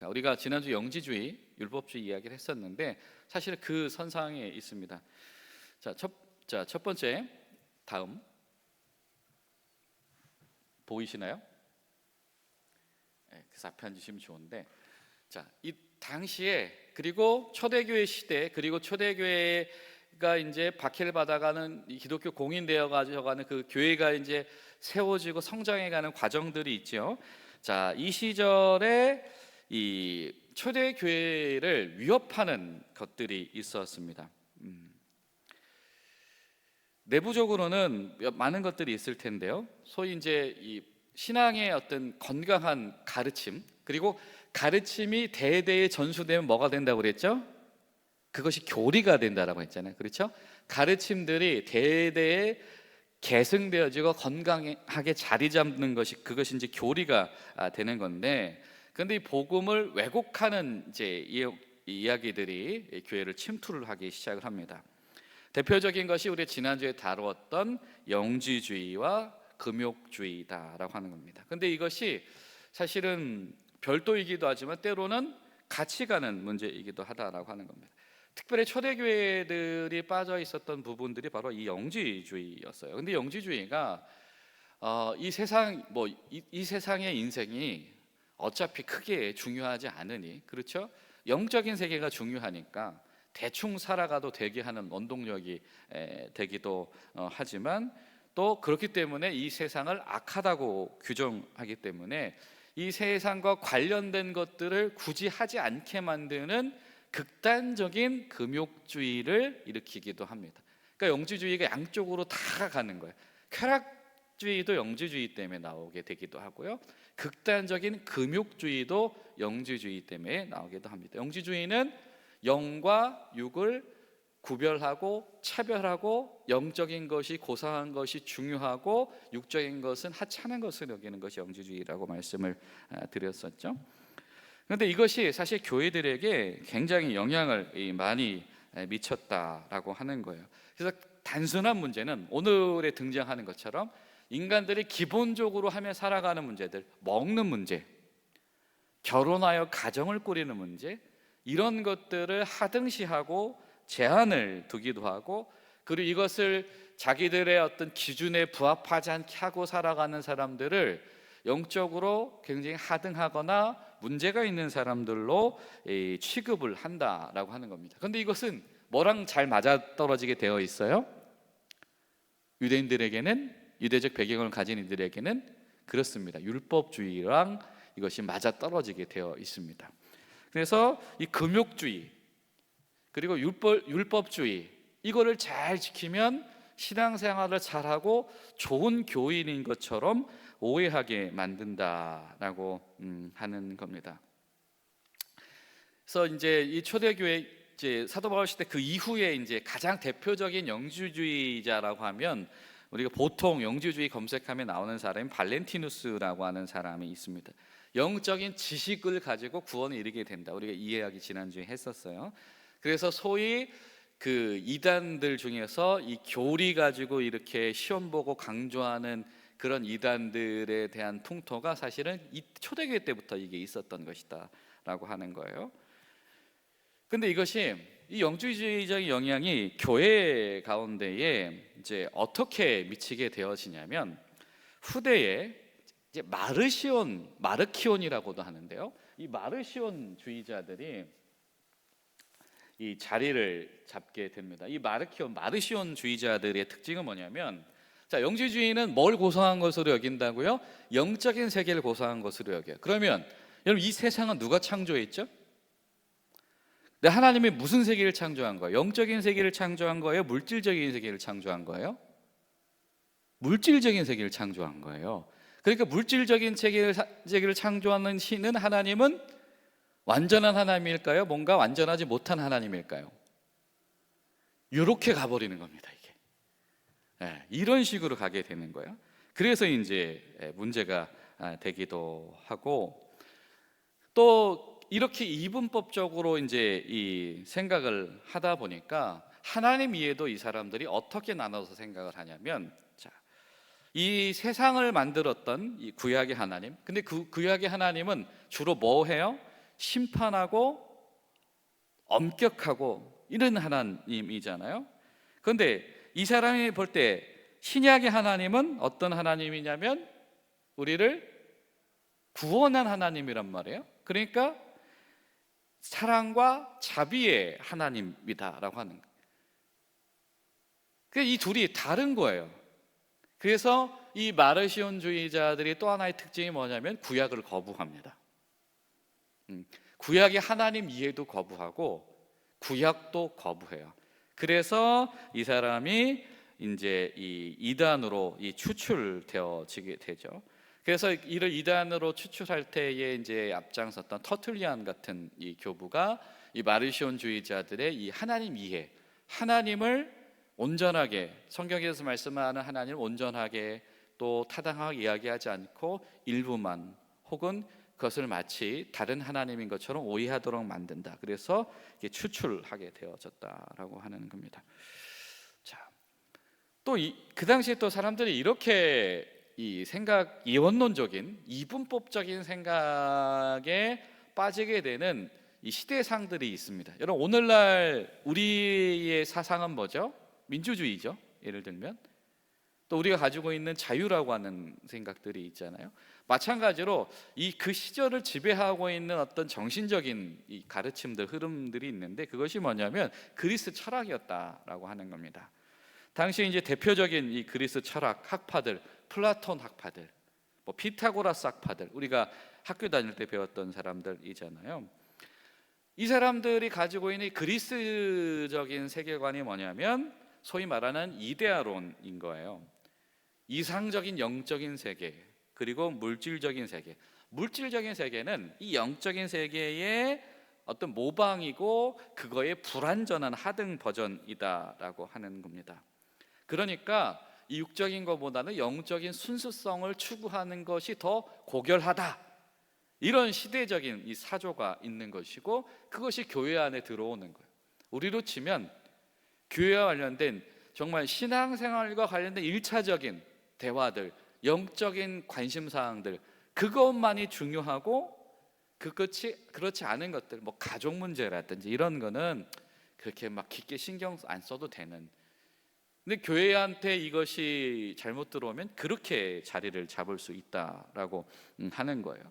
우리가 지난주 영지주의, 율법주의 이야기를 했었는데 사실 그 선상에 있습니다. 첫 번째, 다음 보이시나요? 그래서 앞에 앉으시면 좋은데, 이 당시에, 그리고 초대교회 시대, 그리고 초대교회가 이제 박해를 받아가는 이 기독교 공인되어 가져가는 그 교회가 이제 세워지고 성장해가는 과정들이 있죠. 이 시절에 이 초대교회를 위협하는 것들이 있었습니다. 내부적으로는 많은 것들이 있을 텐데요. 소위 이제 이 신앙의 어떤 건강한 가르침, 그리고 가르침이 대대에 전수되면 뭐가 된다고 그랬죠? 그것이 교리가 된다라고 했잖아요. 그렇죠? 가르침들이 대대에 계승되어지고 건강하게 자리 잡는 것이, 그것이 이제 교리가 되는 건데, 그런데 이 복음을 왜곡하는 이제 이야기들이 교회를 침투를 하기 시작을 합니다. 대표적인 것이 우리 지난주에 다루었던 영지주의와 금욕주의다라고 하는 겁니다. 근데 이것이 사실은 별도이기도 하지만 때로는 같이 가는 문제이기도 하다라고 하는 겁니다. 특별히 초대교회들이 빠져 있었던 부분들이 바로 이 영지주의였어요. 근데 영지주의가 이 세상의 인생이 어차피 크게 중요하지 않으니, 그렇죠? 영적인 세계가 중요하니까 대충 살아가도 되게 하는 원동력이 되기도 하지만, 또 그렇기 때문에 이 세상을 악하다고 규정하기 때문에 이 세상과 관련된 것들을 굳이 하지 않게 만드는 극단적인 금욕주의를 일으키기도 합니다. 그러니까 영지주의가 양쪽으로 다 가는 거예요. 쾌락주의도 영지주의 때문에 나오게 되기도 하고요, 극단적인 금욕주의도 영지주의 때문에 나오기도 합니다. 영지주의는 영과 육을 구별하고 차별하고, 영적인 것이 고상한 것이 중요하고 육적인 것은 하찮은 것을 여기는 것이 영지주의라고 말씀을 드렸었죠. 그런데 이것이 사실 교회들에게 굉장히 영향을 많이 미쳤다라고 하는 거예요. 그래서 단순한 문제는 오늘에 등장하는 것처럼 인간들이 기본적으로 하며 살아가는 문제들, 먹는 문제, 결혼하여 가정을 꾸리는 문제, 이런 것들을 하등시하고 제한을 두기도 하고, 그리고 이것을 자기들의 어떤 기준에 부합하지 않게 하고 살아가는 사람들을 영적으로 굉장히 하등하거나 문제가 있는 사람들로 취급을 한다라고 하는 겁니다. 그런데 이것은 뭐랑 잘 맞아떨어지게 되어 있어요? 유대인들에게는, 유대적 배경을 가진 이들에게는 그렇습니다. 율법주의랑 이것이 맞아떨어지게 되어 있습니다. 그래서 이 금욕주의 그리고 율법주의, 이거를 잘 지키면 신앙생활을 잘하고 좋은 교인인 것처럼 오해하게 만든다라고 하는 겁니다. 그래서 이제 이 초대교회, 이제 사도 바울 시대 그 이후에 이제 가장 대표적인 영지주의자라고 하면, 우리가 보통 영지주의 검색하면 나오는 사람이 발렌티누스라고 하는 사람이 있습니다. 영적인 지식을 가지고 구원에 이르게 된다, 우리가 이 이야기 지난주에 했었어요. 그래서 소위 그 이단들 중에서 이 교리 가지고 이렇게 시험 보고 강조하는 그런 이단들에 대한 풍토가 사실은 이 초대교회 때부터 이게 있었던 것이다 라고 하는 거예요. 근데 이것이, 이 영주의적인 영향이 교회 가운데에 이제 어떻게 미치게 되어지냐면, 후대에 이제 마르키온이라고도 하는데요, 이 마르시온주의자들이 이 자리를 잡게 됩니다. 이 마르시온주의자들의 특징은 뭐냐면, 영지주의는 뭘 고상한 것으로 여긴다고요? 영적인 세계를 고상한 것으로 여겨요. 그러면 여러분, 이 세상은 누가 창조했죠? 하나님이 무슨 세계를 창조한 거예요? 영적인 세계를 창조한 거예요? 물질적인 세계를 창조한 거예요? 물질적인 세계를 창조한 거예요. 그러니까 물질적인 세계를 창조하는 신은, 하나님은 완전한 하나님일까요? 뭔가 완전하지 못한 하나님일까요? 이렇게 가버리는 겁니다, 이게. 이런 식으로 가게 되는 거예요. 그래서 이제 문제가 되기도 하고, 또 이렇게 이분법적으로 이제 이 생각을 하다 보니까 하나님 이해도 이 사람들이 어떻게 나눠서 생각을 하냐면, 이 세상을 만들었던 이 구약의 하나님, 근데 그 구약의 하나님은 주로 뭐 해요? 심판하고 엄격하고 이런 하나님이잖아요. 그런데 이 사람이 볼 때 신약의 하나님은 어떤 하나님이냐면 우리를 구원한 하나님이란 말이에요. 그러니까 사랑과 자비의 하나님이다라고 하는 거예요. 이 둘이 다른 거예요. 그래서 이 마르시온주의자들이 또 하나의 특징이 뭐냐면 구약을 거부합니다. 구약의 하나님 이해도 거부하고 구약도 거부해요. 그래서 이 사람이 이제 이 이단으로 추출되어지게 되죠. 그래서 이를 이단으로 추출할 때에 이제 앞장섰던 터툴리안 같은 이 교부가 이 마르시온주의자들의 이 하나님 이해, 하나님을 온전하게, 성경에서 말씀하는 하나님을 온전하게 또 타당하게 이야기하지 않고 일부만 혹은 그것을 마치 다른 하나님인 것처럼 오해하도록 만든다. 그래서 추출하게 되어졌다라고 하는 겁니다. 자, 또 그 당시에 또 사람들이 이렇게 이 이원론적인 이분법적인 생각에 빠지게 되는 이 시대상들이 있습니다. 여러분, 오늘날 우리의 사상은 뭐죠? 민주주의죠. 예를 들면 또 우리가 가지고 있는 자유라고 하는 생각들이 있잖아요. 마찬가지로 그 시절을 지배하고 있는 어떤 정신적인 이 가르침들, 흐름들이 있는데 그것이 뭐냐면 그리스 철학이었다라고 하는 겁니다. 당시 이제 대표적인 이 그리스 철학 학파들, 플라톤 학파들, 뭐 피타고라스 학파들, 우리가 학교 다닐 때 배웠던 사람들이잖아요. 이 사람들이 가지고 있는 그리스적인 세계관이 뭐냐면 소위 말하는 이데아론인 거예요. 이상적인 영적인 세계, 그리고 물질적인 세계. 물질적인 세계는 이 영적인 세계의 어떤 모방이고 그거의 불완전한 하등 버전이다라고 하는 겁니다. 그러니까 이 육적인 것보다는 영적인 순수성을 추구하는 것이 더 고결하다, 이런 시대적인 이 사조가 있는 것이고 그것이 교회 안에 들어오는 거예요. 우리로 치면 교회와 관련된 정말 신앙생활과 관련된 1차적인 대화들, 영적인 관심사항들, 그것만이 중요하고 그렇지 않은 것들, 뭐 가족 문제라든지 이런 거는 그렇게 막 깊게 신경 안 써도 되는. 근데 교회한테 이것이 잘못 들어오면 그렇게 자리를 잡을 수 있다라고 하는 거예요.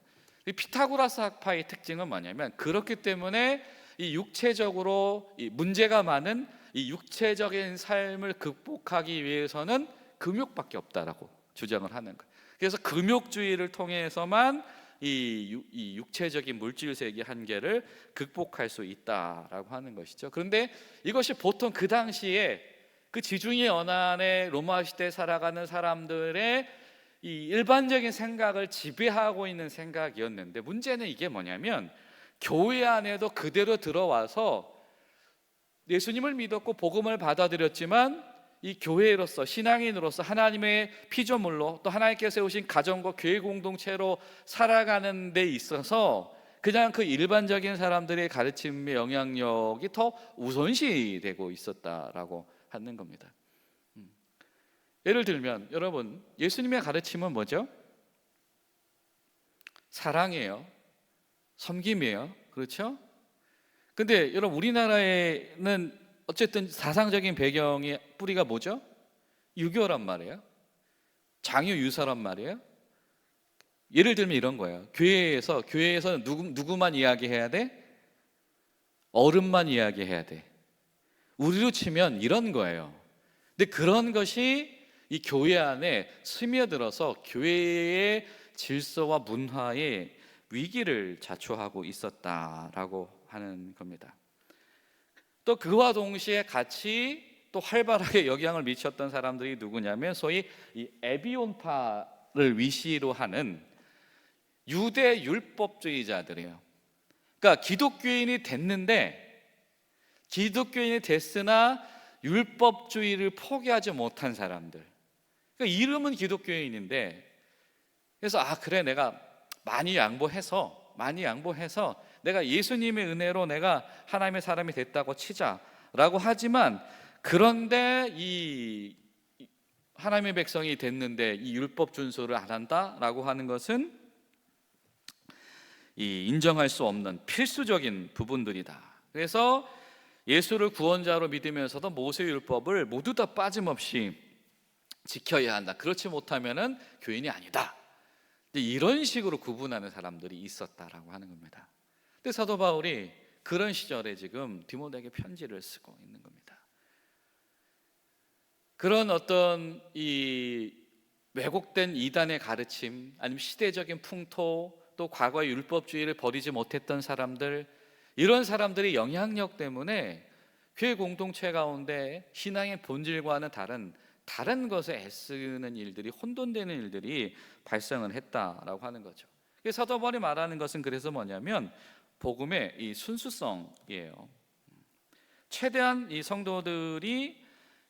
피타고라스 학파의 특징은 뭐냐면 그렇기 때문에 이 육체적으로 이 문제가 많은 이 육체적인 삶을 극복하기 위해서는 금욕밖에 없다라고 주장을 하는 거예요. 그래서 금욕주의를 통해서만 이 육체적인 물질 세계 한계를 극복할 수 있다라고 하는 것이죠. 그런데 이것이 보통 그 당시에 그 지중해 연안의 로마 시대에 살아가는 사람들의 이 일반적인 생각을 지배하고 있는 생각이었는데, 문제는 이게 뭐냐면 교회 안에도 그대로 들어와서 예수님을 믿었고 복음을 받아들였지만 이 교회로서, 신앙인으로서 하나님의 피조물로 또 하나님께서 세우신 가정과 교회 공동체로 살아가는 데 있어서 그냥 그 일반적인 사람들의 가르침의 영향력이 더 우선시 되고 있었다라고 하는 겁니다. 예를 들면 여러분, 예수님의 가르침은 뭐죠? 사랑이에요. 섬김이에요. 그렇죠? 근데 여러분, 우리나라에는 어쨌든 사상적인 배경의 뿌리가 뭐죠? 유교란 말이에요. 장유유사란 말이에요. 예를 들면 이런 거예요. 교회에서 누구만 이야기해야 돼? 어른만 이야기해야 돼. 우리로 치면 이런 거예요. 근데 그런 것이 이 교회 안에 스며들어서 교회의 질서와 문화에 위기를 자초하고 있었다라고 하는 겁니다. 또 그와 동시에 같이 또 활발하게 영향을 미쳤던 사람들이 누구냐면 소위 이 에비온파를 위시로 하는 유대 율법주의자들이에요. 그러니까 기독교인이 됐으나 율법주의를 포기하지 못한 사람들. 그러니까 이름은 기독교인인데, 그래서 그래, 내가 많이 양보해서 내가 예수님의 은혜로 내가 하나님의 사람이 됐다고 치자라고 하지만, 그런데 이 하나님의 백성이 됐는데 이 율법 준수를 안 한다라고 하는 것은 이 인정할 수 없는 필수적인 부분들이다. 그래서 예수를 구원자로 믿으면서도 모세 율법을 모두 다 빠짐없이 지켜야 한다. 그렇지 못하면은 교인이 아니다. 이런 식으로 구분하는 사람들이 있었다라고 하는 겁니다. 근데 사도 바울이 그런 시절에 지금 디모데에게 편지를 쓰고 있는 겁니다. 그런 어떤 이 왜곡된 이단의 가르침, 아니면 시대적인 풍토, 또 과거의 율법주의를 버리지 못했던 사람들, 이런 사람들의 영향력 때문에 교회 공동체 가운데 신앙의 본질과는 다른 것에 애쓰는 일들이, 혼돈되는 일들이 발생을 했다라고 하는 거죠. 사도 바울이 말하는 것은 그래서 뭐냐면 복음의 이 순수성이에요. 최대한 이 성도들이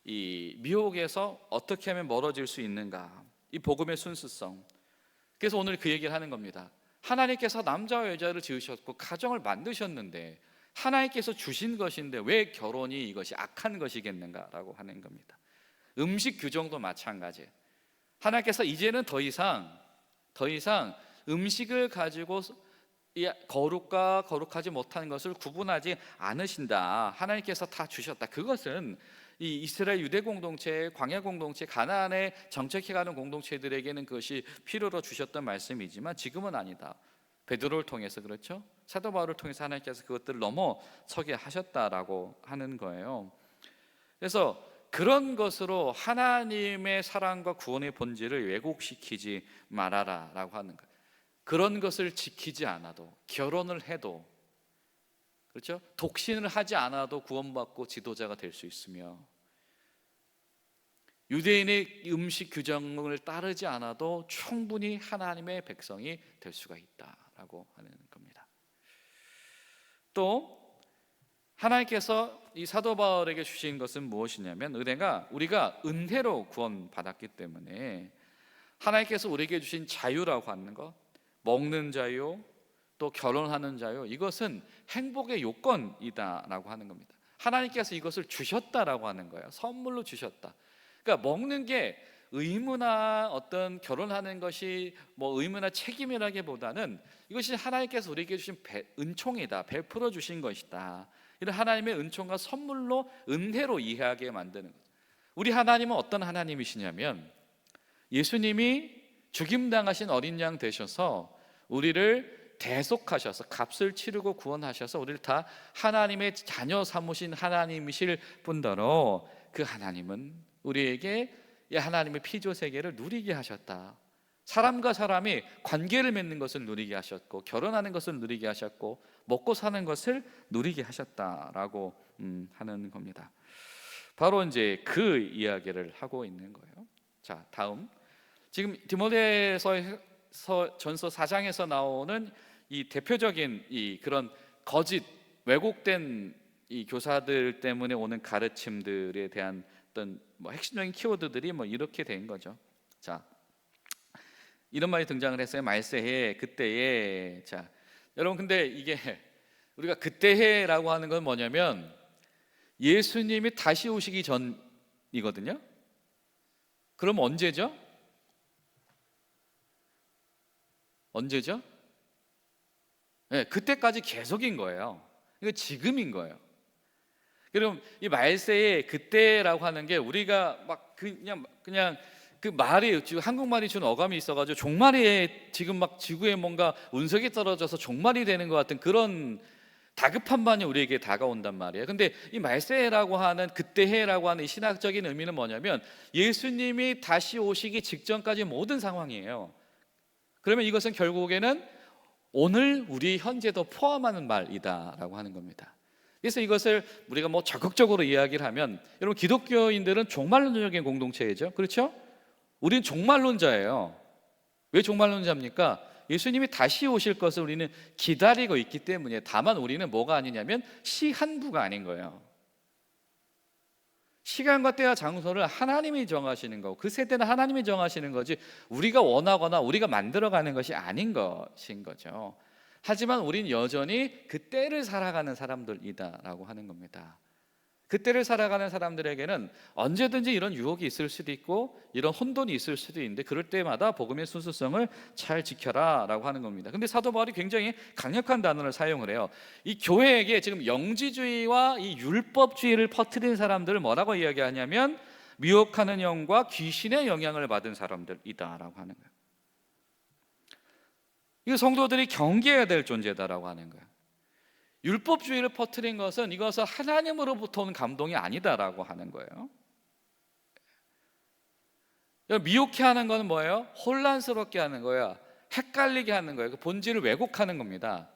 이 미혹에서 어떻게 하면 멀어질 수 있는가, 이 복음의 순수성. 그래서 오늘 그 얘기를 하는 겁니다. 하나님께서 남자와 여자를 지으셨고 가정을 만드셨는데, 하나님께서 주신 것인데 왜 결혼이 이것이 악한 것이겠는가라고 하는 겁니다. 음식 규정도 마찬가지예요. 하나님께서 이제는 더 이상 음식을 가지고 거룩과 거룩하지 못한 것을 구분하지 않으신다. 하나님께서 다 주셨다. 그것은 이 이스라엘 유대 공동체, 광야 공동체, 가나안에 정착해가는 공동체들에게는 그것이 필요로 주셨던 말씀이지만 지금은 아니다. 베드로를 통해서, 그렇죠? 사도 바울을 통해서 하나님께서 그것들을 넘어서게 하셨다라고 하는 거예요. 그래서 그런 것으로 하나님의 사랑과 구원의 본질을 왜곡시키지 말아라라고 하는 거예요. 그런 것을 지키지 않아도, 결혼을 해도, 그렇죠? 독신을 하지 않아도 구원받고 지도자가 될 수 있으며, 유대인의 음식 규정을 따르지 않아도 충분히 하나님의 백성이 될 수가 있다라고 하는 겁니다. 또 하나님께서 이 사도 바울에게 주신 것은 무엇이냐면, 우리가 은혜로 구원받았기 때문에 하나님께서 우리에게 주신 자유라고 하는 것, 먹는 자유, 또 결혼하는 자유, 이것은 행복의 요건이다라고 하는 겁니다. 하나님께서 이것을 주셨다라고 하는 거예요. 선물로 주셨다. 그러니까 먹는 게 의무나 어떤 결혼하는 것이 뭐 의무나 책임이라기보다는 이것이 하나님께서 우리에게 주신 은총이다, 베풀어 주신 것이다. 이런 하나님의 은총과 선물로, 은혜로 이해하게 만드는 거죠. 우리 하나님은 어떤 하나님이시냐면, 예수님이 죽임당하신 어린 양 되셔서 우리를 대속하셔서 값을 치르고 구원하셔서 우리를 다 하나님의 자녀 삼으신 하나님이실 뿐더러, 그 하나님은 우리에게 이 하나님의 피조 세계를 누리게 하셨다. 사람과 사람이 관계를 맺는 것을 누리게 하셨고, 결혼하는 것을 누리게 하셨고, 먹고 사는 것을 누리게 하셨다라고 하는 겁니다. 바로 이제 그 이야기를 하고 있는 거예요. 자, 다음, 지금 디모데전서 4장에서 나오는 이 대표적인 이 그런 거짓, 왜곡된 이 교사들 때문에 오는 가르침들에 대한 어떤 핵심적인 키워드들이 이렇게 된 거죠. 자, 이런 말이 등장을 했어요. 말세해, 그때에. 자, 여러분, 근데 이게 우리가 그때해라고 하는 건 뭐냐면 예수님이 다시 오시기 전이거든요. 그럼 언제죠? 네, 그때까지 계속인 거예요. 이거 지금인 거예요. 그럼 이 말세의 그때라고 하는 게 우리가 막 그냥 그 말이, 지금 한국말이 준 어감이 있어가지고 종말이 지금 막 지구에 뭔가 운석이 떨어져서 종말이 되는 것 같은 그런 다급한 반이 우리에게 다가온단 말이에요. 근데 이 말세라고 하는, 그때해라고 하는 이 신학적인 의미는 뭐냐면 예수님이 다시 오시기 직전까지 모든 상황이에요. 그러면 이것은 결국에는 오늘 우리 현재도 포함하는 말이다라고 하는 겁니다. 그래서 이것을 우리가 적극적으로 이야기를 하면, 여러분, 기독교인들은 종말론적인 공동체이죠, 그렇죠? 우리는 종말론자예요. 왜 종말론자입니까? 예수님이 다시 오실 것을 우리는 기다리고 있기 때문에. 다만 우리는 뭐가 아니냐면 시한부가 아닌 거예요. 시간과 때와 장소를 하나님이 정하시는 거고, 그 세대는 하나님이 정하시는 거지 우리가 원하거나 우리가 만들어가는 것이 아닌 것인 거죠. 하지만 우린 여전히 그 때를 살아가는 사람들이다라고 하는 겁니다. 그때를 살아가는 사람들에게는 언제든지 이런 유혹이 있을 수도 있고 이런 혼돈이 있을 수도 있는데, 그럴 때마다 복음의 순수성을 잘 지켜라 라고 하는 겁니다. 근데 사도 바울이 굉장히 강력한 단어를 사용을 해요. 이 교회에게 지금 영지주의와 이 율법주의를 퍼뜨린 사람들을 뭐라고 이야기하냐면 미혹하는 영과 귀신의 영향을 받은 사람들이다 라고 하는 거예요. 이 성도들이 경계해야 될 존재다라고 하는 거예요. 율법주의를 퍼뜨린 것은 이것은 하나님으로부터 온 감동이 아니다라고 하는 거예요. 미혹해 하는 것은 뭐예요? 혼란스럽게 하는 거야. 헷갈리게 하는 거예요. 그 본질을 왜곡하는 겁니다.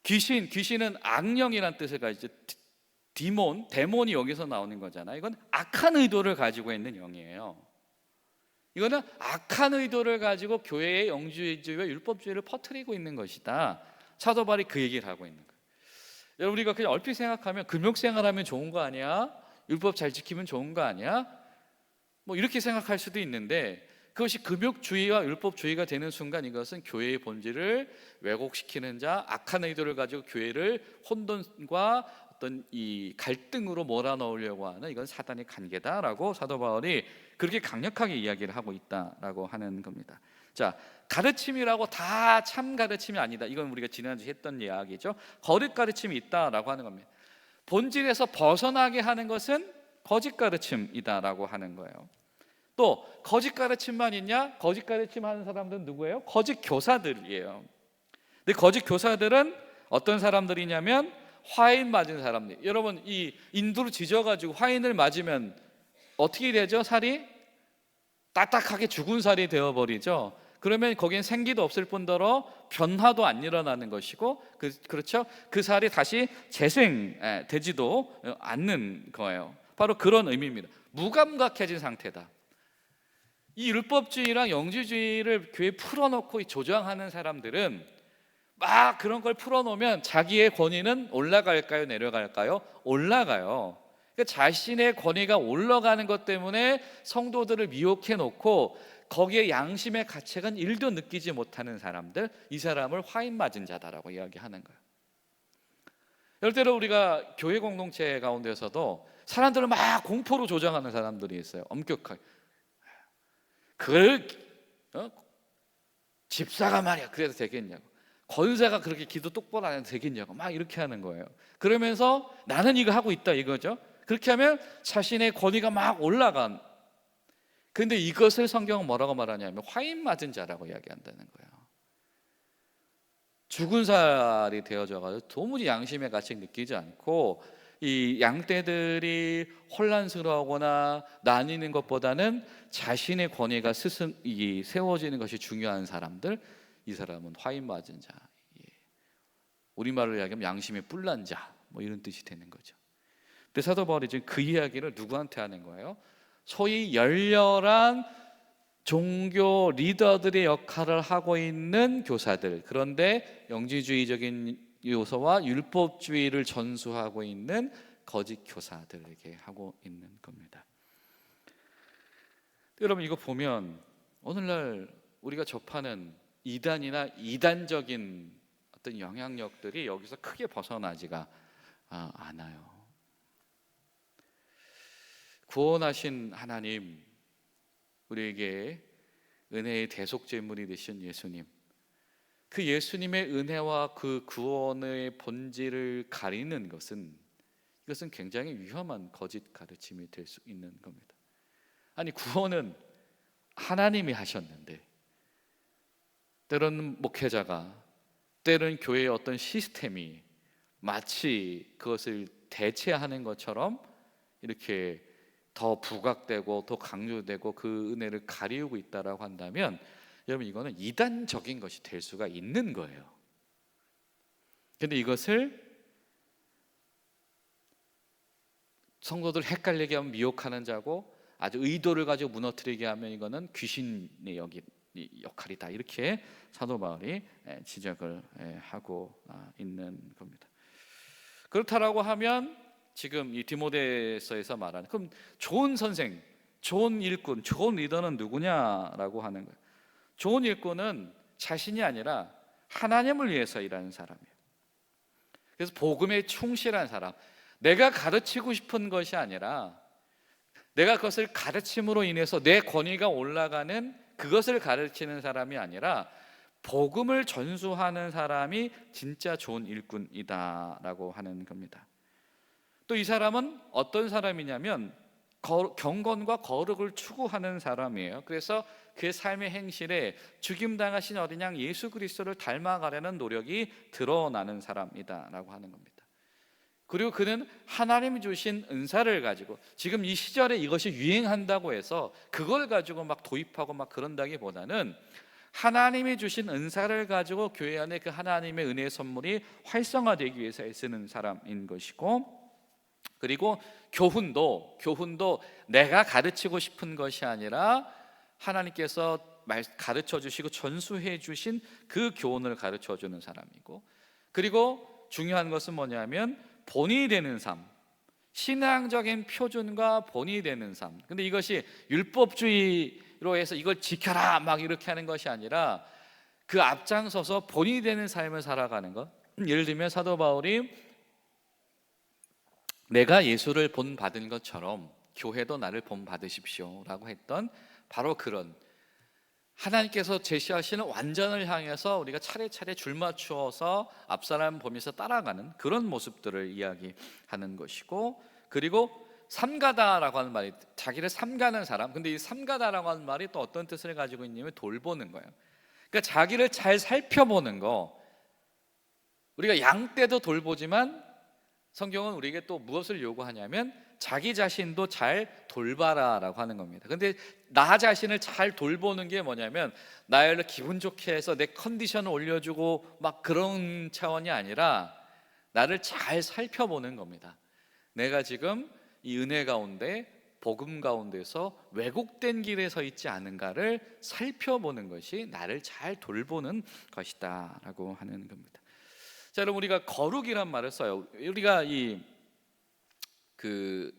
귀신은 악령이란 뜻을 가지죠. 데몬이 여기서 나오는 거잖아요. 이건 악한 의도를 가지고 있는 영이에요. 이거는 악한 의도를 가지고 교회의 영주의와 율법주의를 퍼뜨리고 있는 것이다. 사도 바울이 그 얘기를 하고 있는 거예요. 여러분, 우리가 그냥 얼핏 생각하면 금욕생활하면 좋은 거 아니야? 율법 잘 지키면 좋은 거 아니야? 뭐 이렇게 생각할 수도 있는데, 그것이 금욕주의와 율법주의가 되는 순간 이것은 교회의 본질을 왜곡시키는 자, 악한 의도를 가지고 교회를 혼돈과 어떤 이 갈등으로 몰아넣으려고 하는, 이건 사단의 관계다라고 사도 바울이 그렇게 강력하게 이야기를 하고 있다라고 하는 겁니다. 자, 가르침이라고 다 참 가르침이 아니다. 이건 우리가 지난주에 했던 이야기죠. 거짓 가르침이 있다라고 하는 겁니다. 본질에서 벗어나게 하는 것은 거짓 가르침이다라고 하는 거예요. 또 거짓 가르침만 있냐? 거짓 가르침 하는 사람들은 누구예요? 거짓 교사들이에요. 근데 거짓 교사들은 어떤 사람들이냐면 화인 맞은 사람들. 여러분, 이 인두로 지져가지고 화인을 맞으면 어떻게 되죠? 살이 딱딱하게 죽은 살이 되어버리죠. 그러면 거기엔 생기도 없을 뿐더러 변화도 안 일어나는 것이고, 그렇죠? 그 살이 다시 재생되지도 않는 거예요. 바로 그런 의미입니다. 무감각해진 상태다. 이 율법주의랑 영지주의를 교회에 풀어놓고 조장하는 사람들은 막 그런 걸 풀어놓으면 자기의 권위는 올라갈까요? 내려갈까요? 올라가요. 그러니까 자신의 권위가 올라가는 것 때문에 성도들을 미혹해 놓고 거기에 양심의 가책은 1도 느끼지 못하는 사람들, 이 사람을 화인 맞은 자다라고 이야기하는 거예요. 여러 때로 우리가 교회 공동체 가운데서도 사람들을 막 공포로 조장하는 사람들이 있어요. 엄격하게. 그걸 집사가 말이야 그래도 되겠냐고, 권사가 그렇게 기도 똑바로 안 해도 되겠냐고 막 이렇게 하는 거예요. 그러면서 나는 이거 하고 있다 이거죠. 그렇게 하면 자신의 권위가 막 올라간. 근데 이것을 성경은 뭐라고 말하냐면 화인 맞은 자라고 이야기한다는 거예요. 죽은 살이 되어져가지고 도무지 양심의 가책 느끼지 않고 이 양떼들이 혼란스러워하거나 나뉘는 것보다는 자신의 권위가 스승이 세워지는 것이 중요한 사람들, 이 사람은 화인 맞은 자, 우리말로 이야기하면 양심에 뿔난 자, 뭐 이런 뜻이 되는 거죠. 근데 사도 바울이 지금 그 이야기를 누구한테 하는 거예요? 소위 열렬한 종교 리더들의 역할을 하고 있는 교사들, 그런데 영지주의적인 요소와 율법주의를 전수하고 있는 거짓 교사들에게 하고 있는 겁니다. 여러분, 이거 보면 오늘날 우리가 접하는 이단이나 이단적인 어떤 영향력들이 여기서 크게 벗어나지가 않아요. 구원하신 하나님, 우리에게 은혜의 대속제물이 되신 예수님, 그 예수님의 은혜와 그 구원의 본질을 가리는 것은, 이것은 굉장히 위험한 거짓 가르침이 될 수 있는 겁니다. 아니, 구원은 하나님이 하셨는데 때로는 목회자가, 때로는 교회의 어떤 시스템이 마치 그것을 대체하는 것처럼 이렇게 더 부각되고 더 강조되고 그 은혜를 가리우고 있다라고 한다면, 여러분, 이거는 이단적인 것이 될 수가 있는 거예요. 그런데 이것을 성도들 헷갈리게 하면 미혹하는 자고, 아주 의도를 가지고 무너뜨리게 하면 이거는 귀신의 역할이다, 이렇게 사도 바울이 지적을 하고 있는 겁니다. 그렇다라고 하면 지금 이 디모데서에서 말하는, 그럼 좋은 선생, 좋은 일꾼, 좋은 리더는 누구냐라고 하는 거예요. 좋은 일꾼은 자신이 아니라 하나님을 위해서 일하는 사람이에요. 그래서 복음에 충실한 사람, 내가 가르치고 싶은 것이 아니라 내가 그것을 가르침으로 인해서 내 권위가 올라가는 그것을 가르치는 사람이 아니라 복음을 전수하는 사람이 진짜 좋은 일꾼이다라고 하는 겁니다. 또 이 사람은 어떤 사람이냐면 경건과 거룩을 추구하는 사람이에요. 그래서 그의 삶의 행실에 죽임당하신 어린 양 예수 그리스도를 닮아가려는 노력이 드러나는 사람이다라고 하는 겁니다. 그리고 그는 하나님이 주신 은사를 가지고, 지금 이 시절에 이것이 유행한다고 해서 그걸 가지고 막 도입하고 막 그런다기보다는 하나님이 주신 은사를 가지고 교회 안에 그 하나님의 은혜의 선물이 활성화되기 위해서 애쓰는 사람인 것이고, 그리고 교훈도 내가 가르치고 싶은 것이 아니라 하나님께서 가르쳐 주시고 전수해 주신 그 교훈을 가르쳐 주는 사람이고, 그리고 중요한 것은 뭐냐면 본이 되는 삶, 신앙적인 표준과 본이 되는 삶. 근데 이것이 율법주의로 해서 이걸 지켜라 막 이렇게 하는 것이 아니라 그 앞장서서 본이 되는 삶을 살아가는 것. 예를 들면 사도 바울이 내가 예수를 본받은 것처럼 교회도 나를 본받으십시오 라고 했던 바로 그런, 하나님께서 제시하시는 완전을 향해서 우리가 차례차례 줄 맞추어서 앞사람 보면서 따라가는 그런 모습들을 이야기하는 것이고, 그리고 삼가다라고 하는 말이 자기를 삼가는 사람. 근데 이 삼가다라고 하는 말이 또 어떤 뜻을 가지고 있냐면 돌보는 거예요. 그러니까 자기를 잘 살펴보는 거. 우리가 양 떼도 돌보지만 성경은 우리에게 또 무엇을 요구하냐면 자기 자신도 잘 돌봐라라고 하는 겁니다. 근데 나 자신을 잘 돌보는 게 뭐냐면 나를 기분 좋게 해서 내 컨디션을 올려주고 막 그런 차원이 아니라 나를 잘 살펴보는 겁니다. 내가 지금 이 은혜 가운데, 복음 가운데서 왜곡된 길에 서 있지 않은가를 살펴보는 것이 나를 잘 돌보는 것이다 라고 하는 겁니다. 자, 여러분, 우리가 거룩이란 말을 써요. 우리가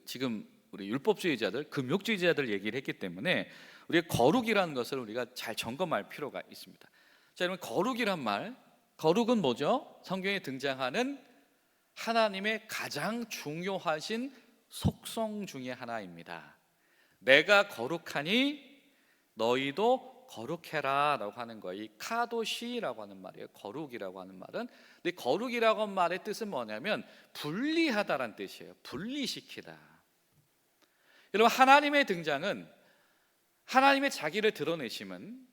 지금 우리 율법주의자들, 금욕주의자들 얘기를 했기 때문에 우리가 거룩이라는 것을 우리가 잘 점검할 필요가 있습니다. 자, 여러분, 거룩이란 말, 거룩은 뭐죠? 성경에 등장하는 하나님의 가장 중요하신 속성 중에 하나입니다. 내가 거룩하니 너희도 거룩해라 라고 하는 거예요. 이 카도시라고 하는 말이에요. 거룩이라고 하는 말은. 근데 거룩이라고 하는 말의 뜻은 뭐냐면 분리하다라는 뜻이에요. 분리시키다. 여러분, 하나님의 등장은, 하나님의 자기를 드러내심은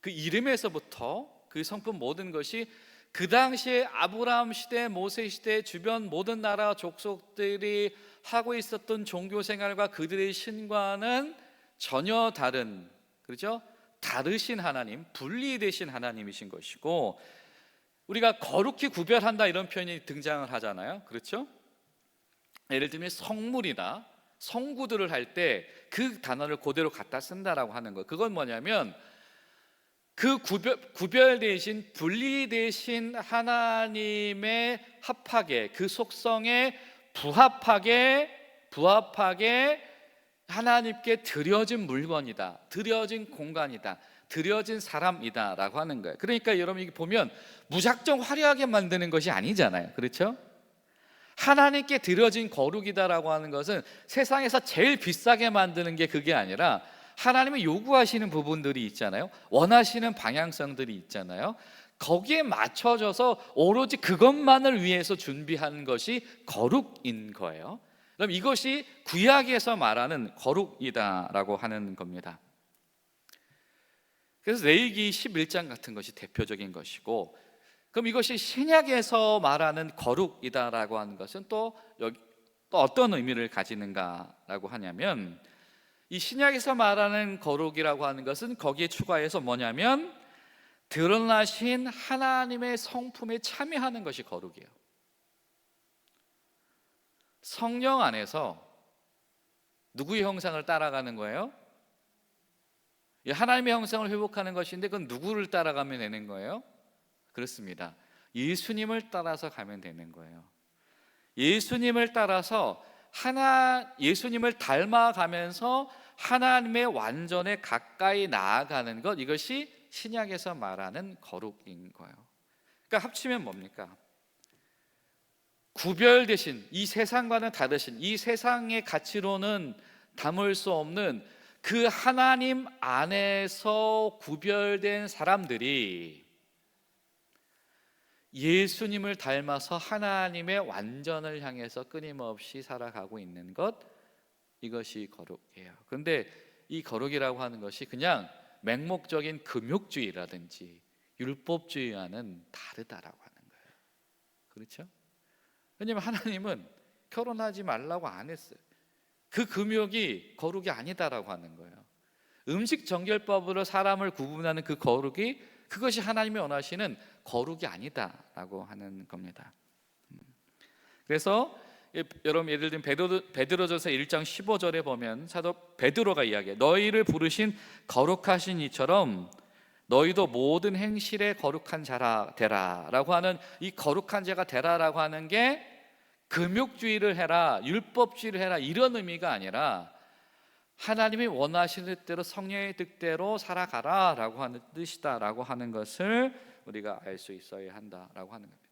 그 이름에서부터 그 성품 모든 것이 그 당시에 아브라함 시대, 모세 시대 주변 모든 나라 족속들이 하고 있었던 종교 생활과 그들의 신과는 전혀 다른, 그렇죠? 다르신 하나님, 분리되신 하나님이신 것이고, 우리가 거룩히 구별한다 이런 표현이 등장을 하잖아요. 그렇죠? 예를 들면 성물이나 성구들을 할 때 그 단어를 그대로 갖다 쓴다라고 하는 거. 그건 뭐냐면 그 구별되신, 분리되신 하나님의 합하게, 그 속성에 부합하게 하나님께 드려진 물건이다, 드려진 공간이다, 드려진 사람이다 라고 하는 거예요. 그러니까 여러분, 이게 보면 무작정 화려하게 만드는 것이 아니잖아요. 그렇죠? 하나님께 드려진 거룩이다라고 하는 것은 세상에서 제일 비싸게 만드는 게 그게 아니라 하나님이 요구하시는 부분들이 있잖아요. 원하시는 방향성들이 있잖아요. 거기에 맞춰져서 오로지 그것만을 위해서 준비한 것이 거룩인 거예요. 그럼 이것이 구약에서 말하는 거룩이다라고 하는 겁니다. 그래서 레위기 11장 같은 것이 대표적인 것이고, 그럼 이것이 신약에서 말하는 거룩이다라고 하는 것은 또 어떤 의미를 가지는가라고 하냐면, 이 신약에서 말하는 거룩이라고 하는 것은 거기에 추가해서 뭐냐면 드러나신 하나님의 성품에 참여하는 것이 거룩이에요. 성령 안에서 누구의 형상을 따라가는 거예요? 하나님의 형상을 회복하는 것인데 그건 누구를 따라가면 되는 거예요? 그렇습니다. 예수님을 따라서 가면 되는 거예요. 예수님을 따라서 예수님을 닮아가면서 하나님의 완전에 가까이 나아가는 것, 이것이 신약에서 말하는 거룩인 거예요. 그러니까 합치면 뭡니까? 구별되신, 이 세상과는 다르신, 이 세상의 가치로는 담을 수 없는 그 하나님 안에서 구별된 사람들이 예수님을 닮아서 하나님의 완전을 향해서 끊임없이 살아가고 있는 것, 이것이 거룩이에요. 그런데 이 거룩이라고 하는 것이 그냥 맹목적인 금욕주의라든지 율법주의와는 다르다라고 하는 거예요. 그렇죠? 왜냐하면 하나님은 결혼하지 말라고 안 했어요. 그 금욕이 거룩이 아니다라고 하는 거예요. 음식 정결법으로 사람을 구분하는 그 거룩이, 그것이 하나님이 원하시는 거룩이 아니다라고 하는 겁니다. 그래서 여러분, 예를 들면 베드로전서 1장 15절에 보면 사도 베드로가 이야기해요. 너희를 부르신 거룩하신 이처럼 너희도 모든 행실에 거룩한 자라 되라라고 하는, 이 거룩한 자가 되라라고 하는 게 금욕주의를 해라, 율법주의를 해라, 이런 의미가 아니라 하나님이 원하시는 대로 성령의 뜻대로 살아가라라고 하는 뜻이다라고 하는 것을 우리가 알 수 있어야 한다라고 하는 겁니다.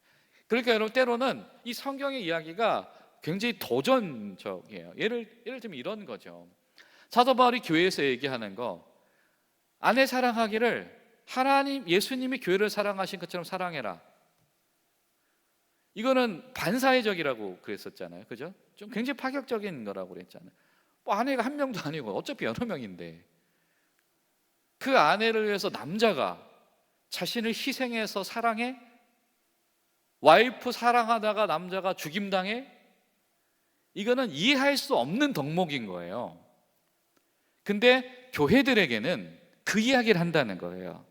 그러니까 여러분, 때로는 이 성경의 이야기가 굉장히 도전적이에요. 예를 들면 이런 거죠. 사도 바울이 교회에서 얘기하는 거, 아내 사랑하기를 예수님이 교회를 사랑하신 것처럼 사랑해라. 이거는 반사회적이라고 그랬었잖아요. 그죠? 좀 굉장히 파격적인 거라고 그랬잖아요. 뭐 아내가 한 명도 아니고 어차피 여러 명인데 그 아내를 위해서 남자가 자신을 희생해서 사랑해? 와이프 사랑하다가 남자가 죽임당해? 이거는 이해할 수 없는 덕목인 거예요. 근데 교회들에게는 그 이야기를 한다는 거예요.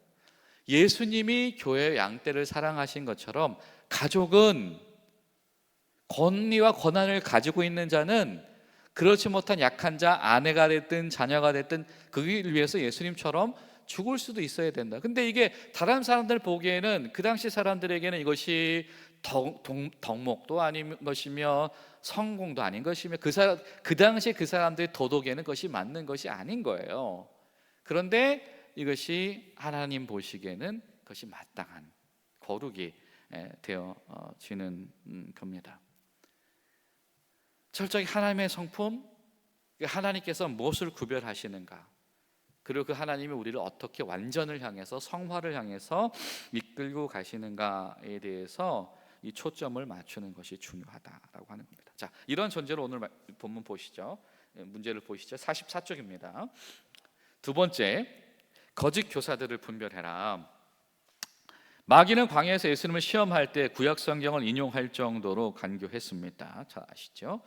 예수님이 교회의 양떼를 사랑하신 것처럼 가족은, 권리와 권한을 가지고 있는 자는 그렇지 못한 약한 자, 아내가 됐든 자녀가 됐든 그를 위해서 예수님처럼 죽을 수도 있어야 된다. 근데 이게 다른 사람들 보기에는, 그 당시 사람들에게는 이것이 덕목도 아닌 것이며 성공도 아닌 것이며 그 당시 그 사람들의 도덕에는 그것이 맞는 것이 아닌 거예요. 그런데 이것이 하나님 보시기에는 그것이 마땅한 거룩이 되어지는 겁니다. 철저히 하나님의 성품, 하나님께서 무엇을 구별하시는가, 그리고 그 하나님이 우리를 어떻게 완전을 향해서, 성화를 향해서 이끌고 가시는가에 대해서 이 초점을 맞추는 것이 중요하다라고 하는 겁니다. 자, 이런 전제로 오늘 본문 보시죠. 문제를 보시죠. 44쪽입니다. 두 번째, 거짓 교사들을 분별해라. 마귀는 광야에서 예수님을 시험할 때 구약 성경을 인용할 정도로 간교했습니다. 잘 아시죠?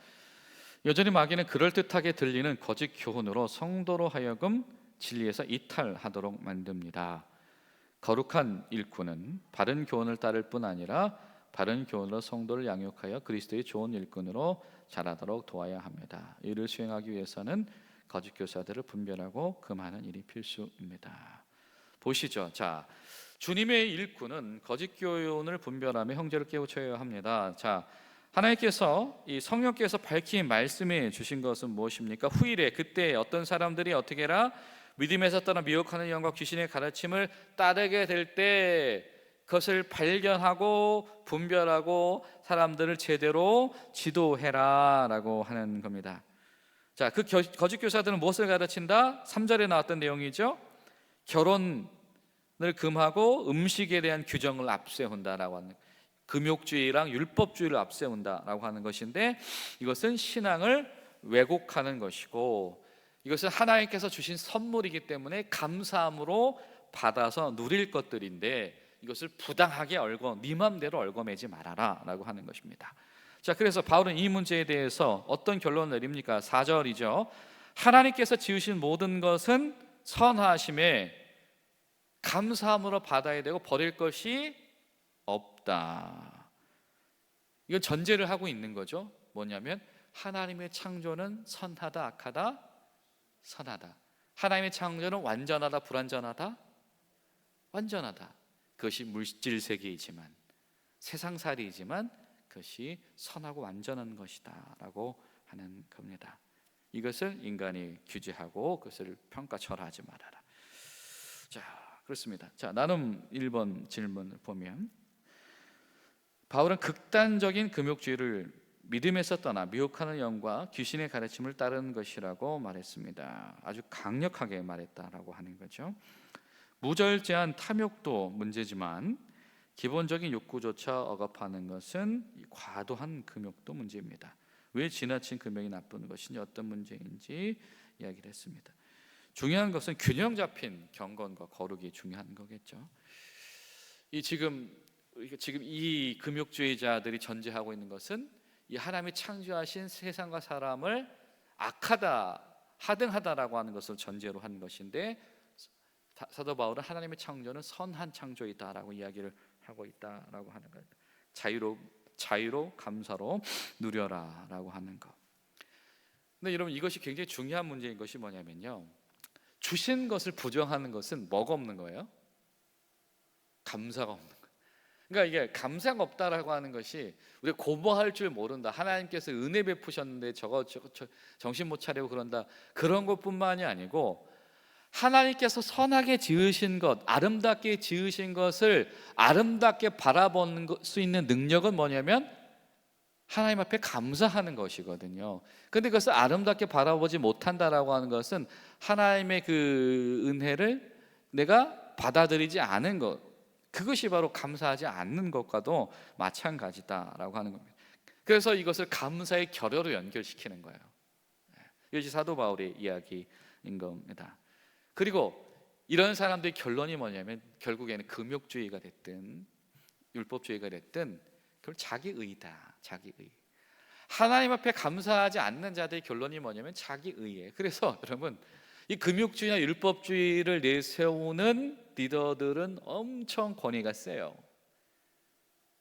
여전히 마귀는 그럴듯하게 들리는 거짓 교훈으로 성도로 하여금 진리에서 이탈하도록 만듭니다. 거룩한 일꾼은 바른 교훈을 따를 뿐 아니라 바른 교훈으로 성도를 양육하여 그리스도의 좋은 일꾼으로 자라도록 도와야 합니다. 이를 수행하기 위해서는 거짓 교사들을 분별하고 금하는 일이 필수입니다. 보시죠. 자, 주님의 일꾼은 거짓 교훈을 분별하며 형제를 깨우쳐야 합니다. 자, 하나님께서 이 성령께서 밝히 말씀해 주신 것은 무엇입니까? 후일에, 그때 어떤 사람들이 어떻게 해라? 믿음에서 떠나 미혹하는 영과 귀신의 가르침을 따르게 될 때 그것을 발견하고 분별하고 사람들을 제대로 지도해라 라고 하는 겁니다. 자, 그 거짓 교사들은 무엇을 가르친다? 3절에 나왔던 내용이죠. 결혼을 금하고 음식에 대한 규정을 앞세운다라고 하는, 금욕주의랑 율법주의를 앞세운다라고 하는 것인데, 이것은 신앙을 왜곡하는 것이고, 이것은 하나님께서 주신 선물이기 때문에 감사함으로 받아서 누릴 것들인데, 이것을 부당하게 네 맘대로 얽어매지 말아라 라고 하는 것입니다. 자, 그래서 바울은 이 문제에 대해서 어떤 결론을 내립니까? 4절이죠. 하나님께서 지으신 모든 것은 선하심에 감사함으로 받아야 되고 버릴 것이 없다. 이건 전제를 하고 있는 거죠. 뭐냐면 하나님의 창조는 선하다, 악하다? 선하다. 하나님의 창조는 완전하다, 불완전하다? 완전하다. 그것이 물질 세계이지만, 세상살이이지만 그것이 선하고 완전한 것이다 라고 하는 겁니다. 이것을 인간이 규제하고 그것을 평가절하하지 말아라. 자, 그렇습니다. 자, 나눔 1번 질문을 보면, 바울은 극단적인 금욕주의를 믿음에서 떠나 미혹하는 영과 귀신의 가르침을 따르는 것이라고 말했습니다. 아주 강력하게 말했다라고 하는 거죠. 무절제한 탐욕도 문제지만 기본적인 욕구조차 억압하는 것은 과도한 금욕도 문제입니다. 왜 지나친 금욕이 나쁜 것인지 어떤 문제인지 이야기를 했습니다. 중요한 것은 균형 잡힌 경건과 거룩이 중요한 거겠죠. 지금 이 금욕주의자들이 전제하고 있는 것은 이 하나님이 창조하신 세상과 사람을 악하다, 하등하다라고 하는 것을 전제로 한 것인데, 사도 바울은 하나님의 창조는 선한 창조이다라고 이야기를 하고 있다라고 하는 거예요. 자유로 감사로 누려라라고 하는 것. 근데 여러분, 이것이 굉장히 중요한 문제인 것이 뭐냐면요, 주신 것을 부정하는 것은 뭐가 없는 거예요? 감사가 없는 거예요. 그러니까 이게 감사가 없다라고 하는 것이 우리가 고마워할 줄 모른다, 하나님께서 은혜 베푸셨는데 저거 정신 못 차리고 그런다, 그런 것뿐만이 아니고 하나님께서 선하게 지으신 것, 아름답게 지으신 것을 아름답게 바라보는 수 있는 능력은 뭐냐면 하나님 앞에 감사하는 것이거든요. 근데 그것을 아름답게 바라보지 못한다라고 하는 것은 하나님의 그 은혜를 내가 받아들이지 않은 것, 그것이 바로 감사하지 않는 것과도 마찬가지다라고 하는 겁니다. 그래서 이것을 감사의 결여로 연결시키는 거예요. 이것이 사도 바울의 이야기인 겁니다. 그리고 이런 사람들의 결론이 뭐냐면 결국에는 금욕주의가 됐든 율법주의가 됐든 그걸 자기의다, 자기의. 하나님 앞에 감사하지 않는 자들의 결론이 뭐냐면 자기의예요. 그래서 여러분, 이 금욕주의나 율법주의를 내세우는 리더들은 엄청 권위가 세요.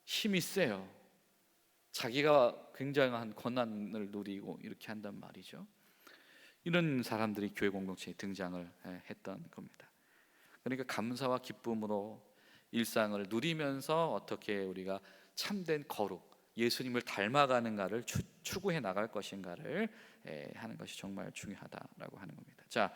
힘이 세요. 자기가 굉장한 권한을 누리고 이렇게 한단 말이죠. 이런 사람들이 교회 공동체에 등장을 했던 겁니다. 그러니까 감사와 기쁨으로 일상을 누리면서 어떻게 우리가 참된 거룩, 예수님을 닮아가는가를 추구해 나갈 것인가를 하는 것이 정말 중요하다라고 하는 겁니다. 자,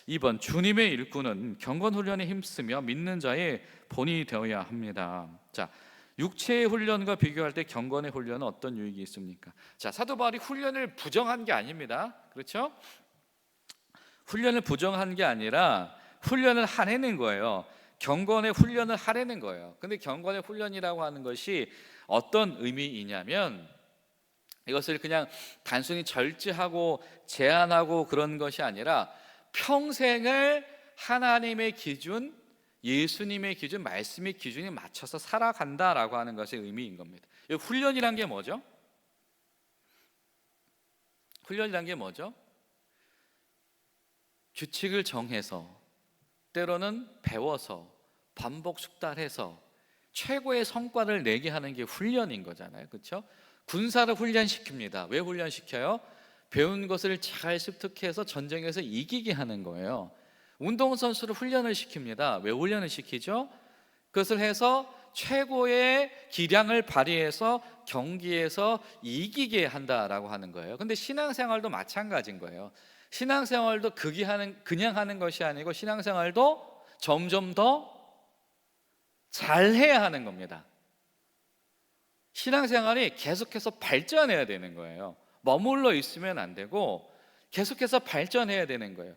2번, 주님의 일꾼은 경건 훈련에 힘쓰며 믿는 자의 본이 되어야 합니다. 자, 육체의 훈련과 비교할 때 경건의 훈련은 어떤 유익이 있습니까? 자, 사도 바울이 훈련을 부정한 게 아닙니다. 그렇죠? 훈련을 부정한 게 아니라 훈련을 하라는 거예요. 경건의 훈련을 하라는 거예요. 근데 경건의 훈련이라고 하는 것이 어떤 의미이냐면 이것을 그냥 단순히 절제하고 제한하고 그런 것이 아니라 평생을 하나님의 기준, 예수님의 기준, 말씀의 기준에 맞춰서 살아간다라고 하는 것의 의미인 겁니다. 훈련이란 게 뭐죠? 훈련이란 게 뭐죠? 규칙을 정해서, 때로는 배워서, 반복 숙달해서 최고의 성과를 내게 하는 게 훈련인 거잖아요. 그렇죠? 군사를 훈련시킵니다. 왜 훈련시켜요? 배운 것을 잘 습득해서 전쟁에서 이기게 하는 거예요. 운동선수를 훈련을 시킵니다. 왜 훈련을 시키죠? 그것을 해서 최고의 기량을 발휘해서 경기에서 이기게 한다라고 하는 거예요. 근데 신앙생활도 마찬가지인 거예요. 신앙생활도 그냥 하는 것이 아니고 신앙생활도 점점 더 잘해야 하는 겁니다. 신앙생활이 계속해서 발전해야 되는 거예요. 머물러 있으면 안 되고 계속해서 발전해야 되는 거예요.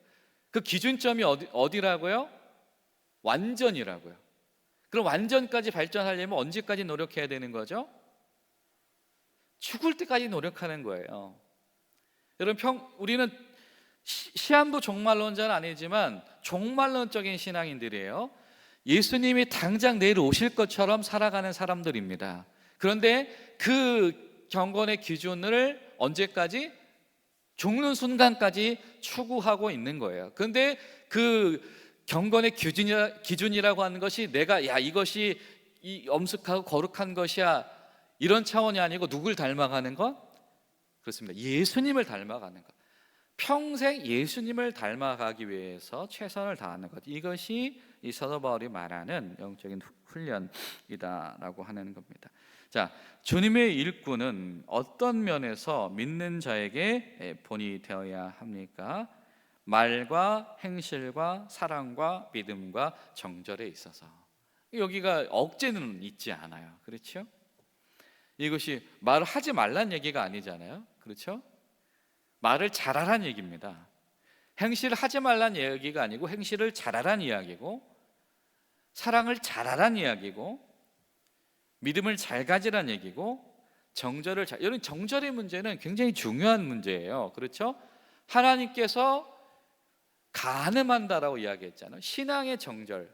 그 기준점이 어디라고요? 완전이라고요. 그럼 완전까지 발전하려면 언제까지 노력해야 되는 거죠? 죽을 때까지 노력하는 거예요. 여러분, 우리는 시한부 종말론자는 아니지만 종말론적인 신앙인들이에요. 예수님이 당장 내일 오실 것처럼 살아가는 사람들입니다. 그런데 그 경건의 기준을 언제까지? 죽는 순간까지 추구하고 있는 거예요. 그런데 그 경건의 기준이라고 하는 것이 내가 이것이 엄숙하고 거룩한 것이야, 이런 차원이 아니고 누굴 닮아가는 것? 그렇습니다. 예수님을 닮아가는 것. 평생 예수님을 닮아가기 위해서 최선을 다하는 것, 이것이 이 사도 바울이 말하는 영적인 훈련이다라고 하는 겁니다. 자, 주님의 일꾼은 어떤 면에서 믿는 자에게 본이 되어야 합니까? 말과 행실과 사랑과 믿음과 정절에 있어서. 여기가 억제는 있지 않아요. 그렇죠? 이것이 말을 하지 말란 얘기가 아니잖아요. 그렇죠? 말을 잘하란 얘기입니다. 행실을 하지 말란 얘기가 아니고 행실을 잘하란 이야기고, 사랑을 잘하란 이야기고, 믿음을 잘 가지란 얘기고, 여러분, 정절의 문제는 굉장히 중요한 문제예요. 그렇죠? 하나님께서 간음한다라고 이야기했잖아요. 신앙의 정절,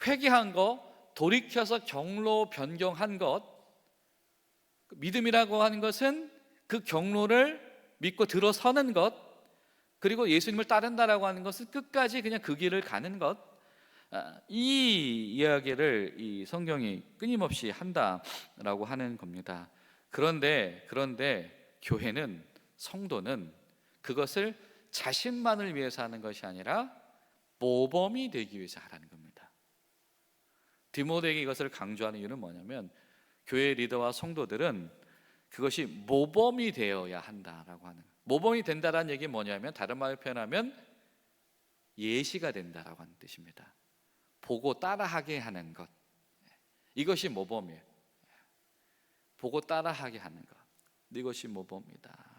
회개한 것, 돌이켜서 경로 변경한 것. 믿음이라고 하는 것은 그 경로를 믿고 들어서는 것, 그리고 예수님을 따른다라고 하는 것은 끝까지 그냥 그 길을 가는 것. 이 이야기를 이 성경이 끊임없이 한다라고 하는 겁니다. 그런데 교회는, 성도는 그것을 자신만을 위해서 하는 것이 아니라 모범이 되기 위해서 하라는 겁니다. 디모데에게 이것을 강조하는 이유는 뭐냐면, 교회 리더와 성도들은 그것이 모범이 되어야 한다라고 하는 거예요. 모범이 된다라는 얘기는 뭐냐면, 다른 말로 표현하면 예시가 된다라고 하는 뜻입니다. 보고 따라하게 하는 것, 이것이 모범이에요. 보고 따라하게 하는 것, 이것이 모범이다.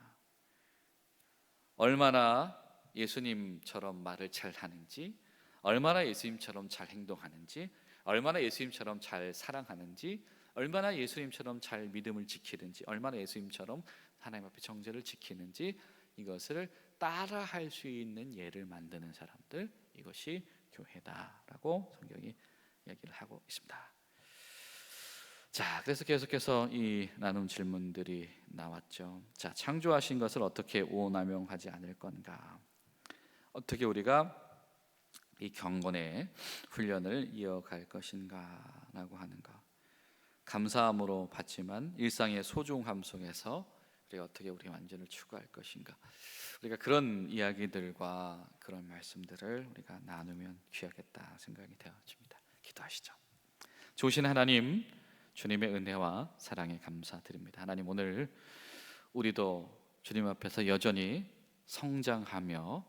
얼마나 예수님처럼 말을 잘 하는지, 얼마나 예수님처럼 잘 행동하는지, 얼마나 예수님처럼 잘 사랑하는지, 얼마나 예수님처럼 잘 믿음을 지키는지, 얼마나 예수님처럼 하나님 앞에 정죄를 지키는지, 이것을 따라할 수 있는 예를 만드는 사람들, 이것이 교회다라고 성경이 얘기를 하고 있습니다. 자, 그래서 계속해서 이 나눔 질문들이 나왔죠. 자, 창조하신 것을 어떻게 오남용하지 않을 건가? 어떻게 우리가 이 경건의 훈련을 이어갈 것인가라고 하는 것. 감사함으로 받지만 일상의 소중함 속에서 우리가 어떻게 우리 완전을 추구할 것인가. 우리가 그런 이야기들과 그런 말씀들을 우리가 나누면 귀하겠다 생각이 되어집니다. 기도하시죠. 좋으신 하나님, 주님의 은혜와 사랑에 감사드립니다. 하나님, 오늘 우리도 주님 앞에서 여전히 성장하며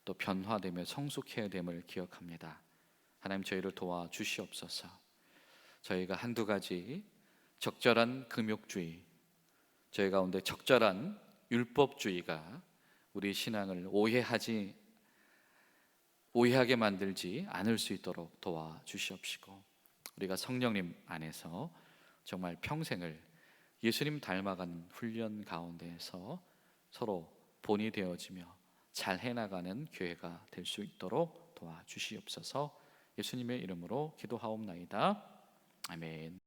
또 변화되며 성숙해야 됨을 기억합니다. 하나님, 저희를 도와주시옵소서. 저희가 한두 가지 적절한 금욕주의, 저희 가운데 적절한 율법주의가 우리 신앙을 오해하게 만들지 않을 수 있도록 도와주시옵시고, 우리가 성령님 안에서 정말 평생을 예수님 닮아가는 훈련 가운데에서 서로 본이 되어지며 잘 해나가는 교회가 될 수 있도록 도와주시옵소서. 예수님의 이름으로 기도하옵나이다. 아멘.